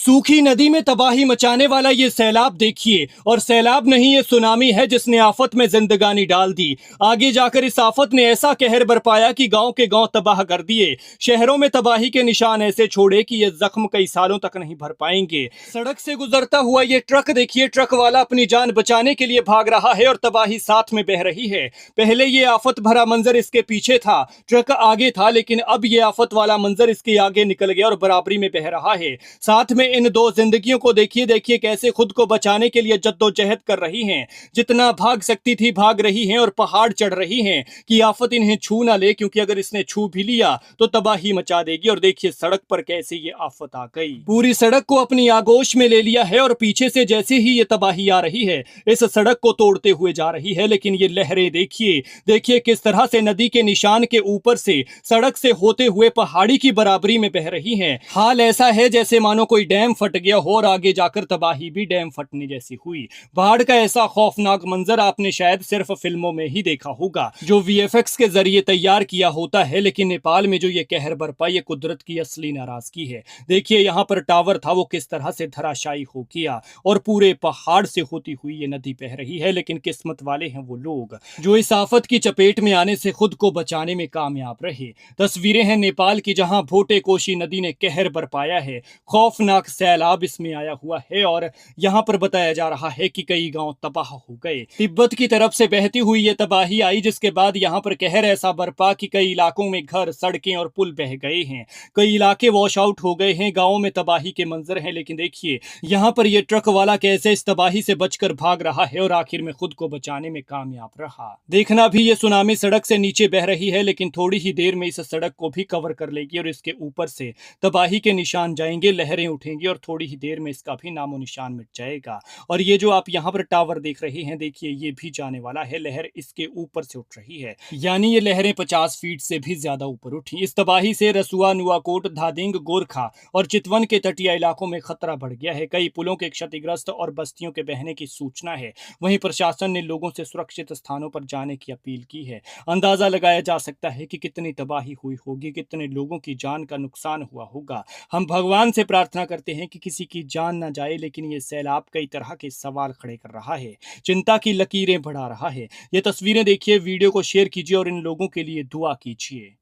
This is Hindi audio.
सूखी नदी में तबाही मचाने वाला ये सैलाब देखिए, और सैलाब नहीं ये सुनामी है जिसने आफत में जिंदगानी डाल दी। आगे जाकर इस आफत ने ऐसा कहर बरपाया कि गांव के गांव तबाह कर दिए। शहरों में तबाही के निशान ऐसे छोड़े कि ये जख्म कई सालों तक नहीं भर पाएंगे। सड़क से गुजरता हुआ ये ट्रक देखिए, ट्रक वाला अपनी जान बचाने के लिए भाग रहा है और तबाही साथ में बह रही है। पहले ये आफत भरा मंजर इसके पीछे था, ट्रक आगे था, लेकिन अब ये आफत वाला मंजर इसके आगे निकल गया और बराबरी में बह रहा है। साथ में इन दो जिंदगियों को देखिए देखिए कैसे खुद को बचाने के लिए जद्दोजहद कर रही हैं। जितना भाग सकती थी भाग रही हैं और पहाड़ चढ़ रही हैं कि आफत इन्हें छू ना ले, क्योंकि अगर इसने छू भी लिया तो तबाही मचा देगी। और देखिए सड़क पर कैसे ये आफत आ गई, पूरी सड़क को अपनी आगोश में ले लिया है और पीछे से जैसे ही ये तबाही आ रही है इस सड़क को तोड़ते हुए जा रही है। लेकिन ये लहरें देखिए देखिए किस तरह से नदी के निशान के ऊपर से सड़क से होते हुए पहाड़ी की बराबरी में बह रही हैं। हाल ऐसा है जैसे मानो कोई डैम फट गया हो और आगे जाकर तबाही भी डैम फटने जैसी हुई। बाढ़ का ऐसा खौफनाक मंजर आपने शायद सिर्फ फिल्मों में ही देखा होगा, जो वीएफएक्स के जरिए तैयार किया होता है। लेकिन नेपाल में जो ये कहर बरपा, ये कुदरत की असली नाराजगी है। देखिए यहाँ पर टावर था, वो किस तरह से धराशायी हो गया और पूरे पहाड़ से होती हुई ये नदी बह रही है। लेकिन किस्मत वाले हैं वो लोग जो इस आफत की चपेट में आने से खुद को बचाने में कामयाब रहे। तस्वीरें हैं नेपाल की, जहां भोटे कोशी नदी ने कहर बरपाया है। खौफनाक सैलाब इसमें आया हुआ है और यहाँ पर बताया जा रहा है कि कई गांव तबाह हो गए। तिब्बत की तरफ से बहती हुई ये तबाही आई, जिसके बाद यहाँ पर कहर ऐसा बरपा कि कई इलाकों में घर, सड़कें और पुल बह गए हैं। कई इलाके वॉश आउट हो गए हैं, गाँवों में तबाही के मंजर हैं। लेकिन देखिए यहाँ पर यह ट्रक वाला कैसे इस तबाही से बचकर भाग रहा है और आखिर में खुद को बचाने में कामयाब रहा। देखना भी ये सुनामी सड़क से नीचे बह रही है, लेकिन थोड़ी ही देर में इस सड़क को भी कवर कर लेगी और इसके ऊपर से तबाही के निशान जाएंगे, लहरें उठेंगी और थोड़ी ही देर में इसका भी नामो निशान मिट जाएगा। और ये जो आप यहाँ पर टावर देख रहे हैं, देखिए ये भी जाने वाला है। लहर इसके ऊपर से उठ रही है, यानी ये लहरें 50 फीट से भी ज्यादा ऊपर उठी। इस तबाही से रसुआ, नुआकोट, धादिंग, गोरखा और चितवन के तटीय इलाकों में खतरा बढ़ गया है। कई पुलों के क्षतिग्रस्त और बस्तियों के बहने की सूचना है। वहीं प्रशासन ने लोगों से सुरक्षित स्थानों पर जाने की अपील की है। अंदाजा लगाया जा सकता है कि कितनी तबाही हुई होगी, कितने लोगों की जान का नुकसान हुआ होगा। हम भगवान से प्रार्थना करते हैं कि किसी की जान ना जाए, लेकिन ये सैलाब कई तरह के सवाल खड़े कर रहा है, चिंता की लकीरें बढ़ा रहा है। ये तस्वीरें देखिए, वीडियो को शेयर कीजिए और इन लोगों के लिए दुआ कीजिए।